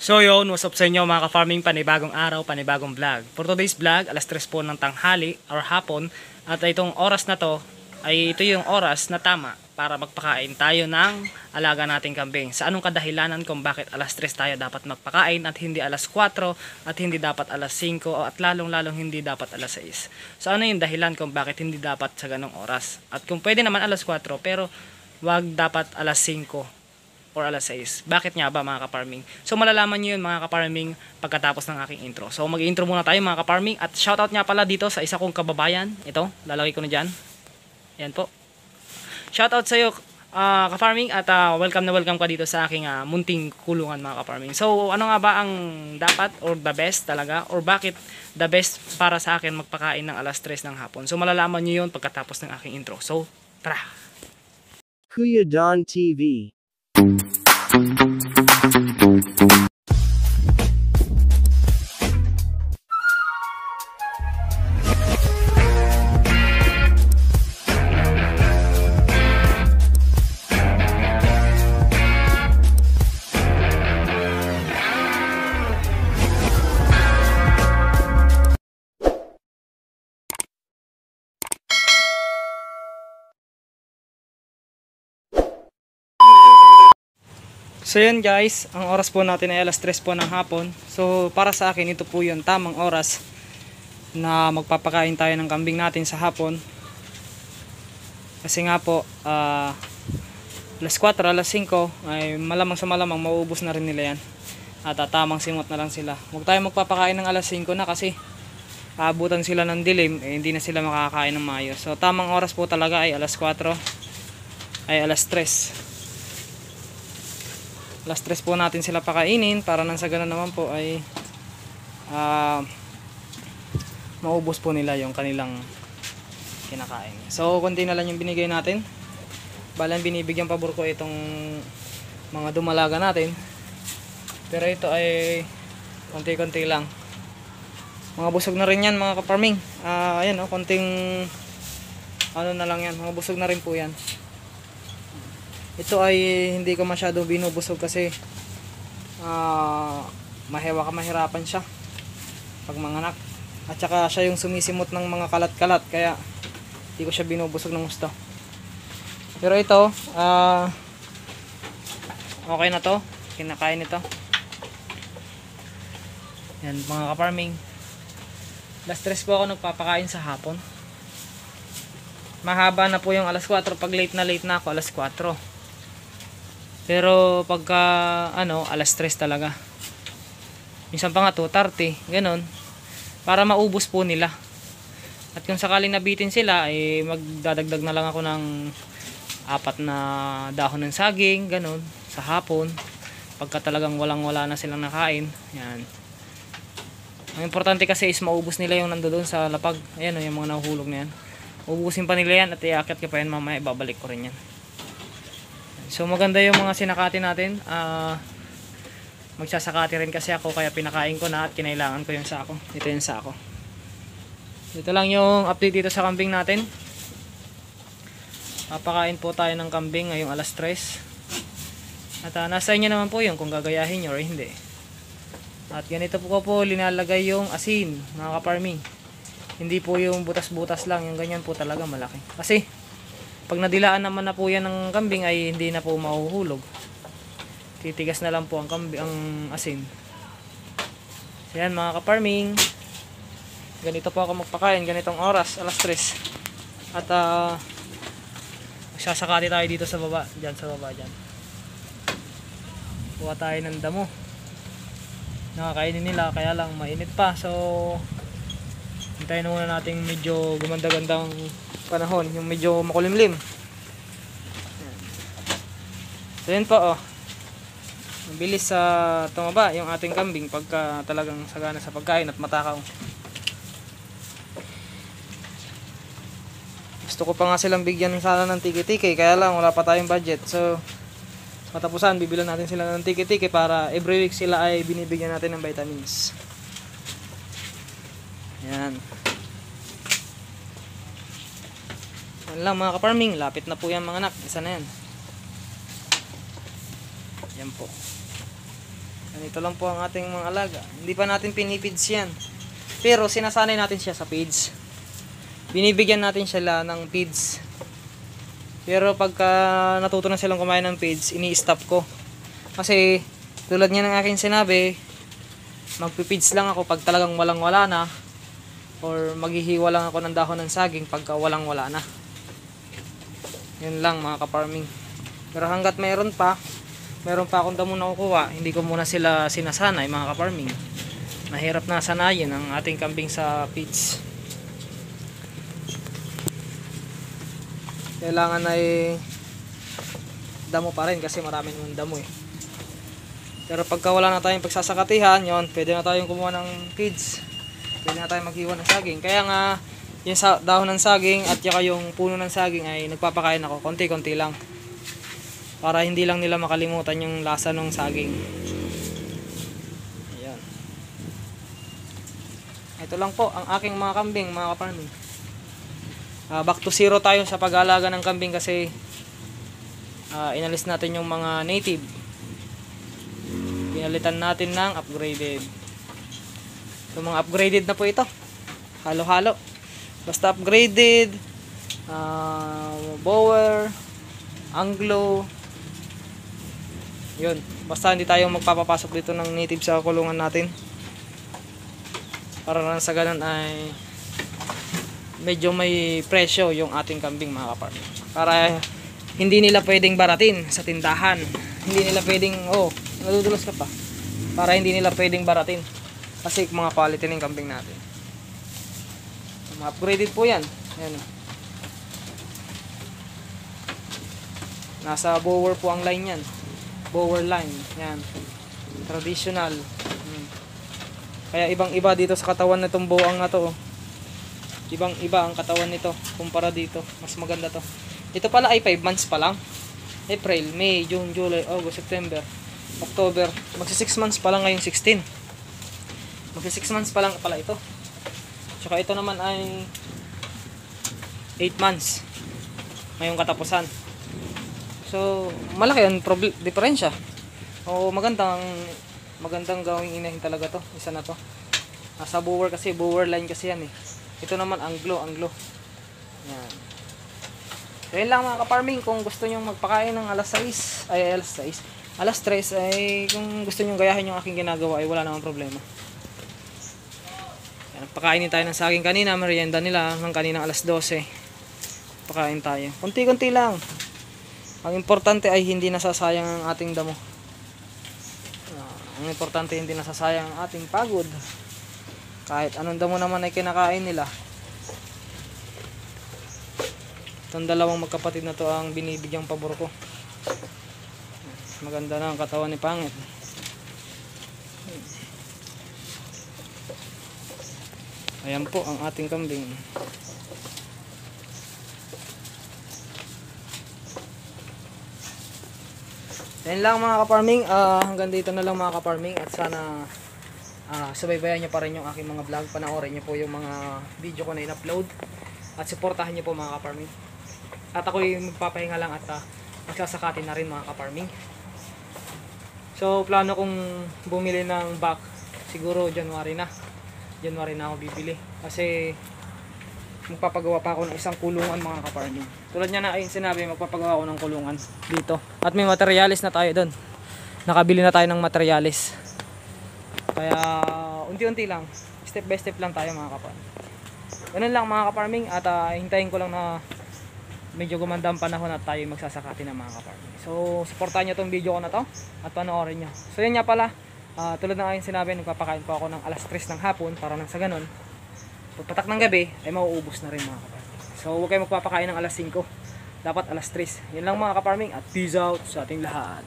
So yun, what's up sa inyo mga ka-farming, panibagong araw, panibagong vlog. For today's vlog, alas 3 po ng tanghali or hapon. At itong oras na to, ay ito yung oras na tama para magpakain tayo ng alaga nating kambing. Sa anong kadahilanan kung bakit alas 3 tayo dapat magpakain at hindi alas 4 at hindi dapat alas 5 at lalong hindi dapat alas 6. So ano yung dahilan kung bakit hindi dapat sa ganong oras? At kung pwede naman alas 4 pero wag dapat alas 5 or alas 6. Bakit nga ba mga ka-farming? So malalaman nyo yun mga ka-farming pagkatapos ng aking intro. So mag-intro muna tayo mga ka-farming at shoutout nga pala dito sa isa kong kababayan. Ito, lalagay ko na dyan. Yan po. Shoutout sa iyo ka-farming at welcome na welcome ka dito sa aking munting kulungan mga ka-farming. So ano nga ba ang dapat or the best talaga or bakit the best para sa akin magpakain ng alas 3 ng hapon? So malalaman nyo yun pagkatapos ng aking intro. So tara! Kuya Don TV. So yun guys, ang oras po natin ay alas 3 po ng hapon. So para sa akin ito po yung tamang oras na magpapakain tayo ng kambing natin sa hapon. Kasi nga po alas 4, alas 5 ay malamang sa malamang mauubos na rin nila yan. At tamang simot na lang sila. Huwag tayo magpapakain ng alas 5 na kasi aabutan sila ng dilim, hindi na sila makakain ng maayos. So tamang oras po talaga ay alas 4 ay alas 3. Alas 3 po natin sila pakainin para nang sa ganun naman po ay maubos po nila yung kanilang kinakain. So konti na lang yung binigay natin. Balang binibigyan pabor ko itong mga dumalaga natin. Pero ito ay konti-konti lang. Mga busog na rin yan mga ka-farming. Ayan o, konting ano na lang yan. Mga busog na rin po yan. Ito ay hindi ko masyado binubusog kasi mahirapan siya pag manganak. At saka siya yung sumisimot ng mga kalat-kalat kaya hindi ko siya binubusog ng gusto. Pero ito, okay na to. Kinakain ito. Yan mga ka-farming. Alas 3 po ako nagpapakain sa hapon. Mahaba na po yung alas 4 pag late na ako alas 4. Pero pagka alas 3 talaga. Minsan pa nga 2:30, ganun. Para maubos po nila. At kung sakaling nabitin sila, ay magdadagdag na lang ako ng 4 na dahon ng saging, ganun, sa hapon. Pagka talagang walang-wala na silang nakain, yan. Ang importante kasi is maubos nila yung nandoon sa lapag. Ayan yung mga nahuhulog na yan. Ubusin pa nila yan at iakyat ko pa yan mamaya, ibabalik ko rin yan. So maganda yung mga sinakati natin. Magsasakati rin kasi ako kaya pinakain ko na at kinailangan ko yung sako. Ito yung sako. Dito lang yung update dito sa kambing natin. Papakain po tayo ng kambing ngayong alas 3. At nasa inyo naman po yun kung gagayahin nyo or hindi. At ganito po linalagay yung asin mga ka-farming. Hindi po yung butas-butas lang, yung ganyan po talaga malaki. Kasi pag nadilaan naman na po yan ng kambing ay hindi na po mahuhulog. Titigas na lang po ang asin. So yan mga ka-farming. Ganito po ako magpakain, ganitong oras, alas 3. At magsasakati tayo dito sa baba, dyan. Kuha tayo ng damo. Nakakainin nila, kaya lang mainit pa. So hintayin muna natin medyo gumanda-gandang panahon, yung medyo makulimlim. So yun po mabilis sa tumaba yung ating kambing pagka talagang sagana sa pagkain at matakaw. Gusto ko pa nga silang bigyan sana ng tiki-tiki, kaya lang wala pa tayong budget. So matapusan bibilan natin sila ng tiki-tiki para every week sila ay binibigyan natin ng vitamins. Yan. Yan lang mga ka-farming, lapit na po yan mga anak. Isa na yan. Yan po. Ganito lang po ang ating mga alaga. Hindi pa natin pinipids yan. Pero sinasanay natin siya sa feeds. Binibigyan natin sila ng feeds. Pero pagka natuto na silang kumain ng feeds, ini-stop ko. Kasi tulad niya ng aking sinabi, magpipids lang ako pag talagang walang-wala na, or maghihiwa lang ako ng dahon ng saging pagka walang-wala na. Yun lang mga ka-farming. Pero hanggat meron pa akong damo na kukuha, hindi ko muna sila sinasanay mga ka-farming. Mahirap na sanayin ang ating kambing sa feeds. Kailangan ay damo pa rin kasi marami naman damo eh. Pero pagka wala na tayong pagsasakatihan, yon, pwede na tayong kumuha ng feeds. Pwede na tayong maghiwa ng saging. Kaya nga, yung dahon ng saging at saka yung puno ng saging ay nagpapakain ako. Konti-konti lang. Para hindi lang nila makalimutan yung lasa ng saging. Ayan. Ito lang po ang aking mga kambing, mga ka-farming. Back to zero tayo sa pag-aalaga ng kambing kasi inalis natin yung mga native. Pinalitan natin ng upgraded. So mga upgraded na po ito. Halo-halo. Basta upgraded, Boer, Anglo. Yun. Basta hindi tayo magpapapasok dito ng native sa kulungan natin. Para lang sa ganun ay medyo may presyo yung ating kambing mga kapartner. Para hindi nila pwedeng baratin sa tindahan. Hindi nila pwedeng, nadudulas ka pa. Para hindi nila pwedeng baratin. Kasi mga quality ng kambing natin. Upgraded po yan. Ayan. Nasa Boer po ang line yan. Boer line. Yan. Traditional. Kaya ibang iba dito sa katawan na itong buwang na to. Ibang iba ang katawan nito kumpara dito. Mas maganda to. Ito pala ay 5 months pa lang. April, May, June, July, August, September, October. Magsi 6 months pa lang ngayong 16. Magsi 6 months pa lang pala ito. Tsaka ito naman ay 8 months ngayong katapusan. So, malaki ang diferensya. O magandang gawing inahin talaga to. Isa na to. Nasa Boer kasi, Boer line kasi yan eh. Ito naman Anglo. Yan. So yun lang mga ka-farming. Kung gusto nyo magpakain ng alas 3 ay kung gusto nyo gayahin yung aking ginagawa ay wala namang problema. Yan, pakainin tayo ng saging kanina. Merienda nila hanggang kanina alas 12. Pakain tayo. Kunti-kunti lang. Ang importante ay hindi nasasayang ang ating damo. Ang importante hindi nasasayang ang ating pagod. Kahit anong damo naman ay kinakain nila. Itong dalawang magkapatid na to ang binibigyang pabor ko. Maganda na ang katawan ni Pangit. Ayan po ang ating kambing. Yan lang mga ka-farming. Hanggang dito na lang mga ka-farming. At sana subaybayan nyo pa rin yung aking mga vlog. Panoorin nyo po yung mga video ko na in-upload. At supportahan nyo po mga ka-farming. At ako'y magpapahinga lang at magsasakatin na rin mga ka-farming. So plano kong bumili ng back. Siguro January na ako bibili. Kasi magpapagawa pa ako ng isang kulungan mga ka-farming. Tulad niya na ayun sinabi, magpapagawa ako ng kulungan dito. At may materialis na tayo doon. Nakabili na tayo ng materialis. Kaya unti-unti lang, step by step lang tayo mga ka-farming. Ganun lang mga ka-farming. At hintayin ko lang na medyo gumanda ang panahon at tayo magsasakati ng mga ka-farming. So supportahan nyo tong video ko na to at panoorin nyo. So yun nga pala, tulad ng ayun sinabi, nagpapakain po ako ng alas 3 ng hapon para nang sa ganun pagpatak ng gabi ay mauubos na rin mga ka-farming. So huwag kayo magpapakain ng alas 5. Dapat alas 3. Yun lang mga ka-farming at peace out sa ating lahat.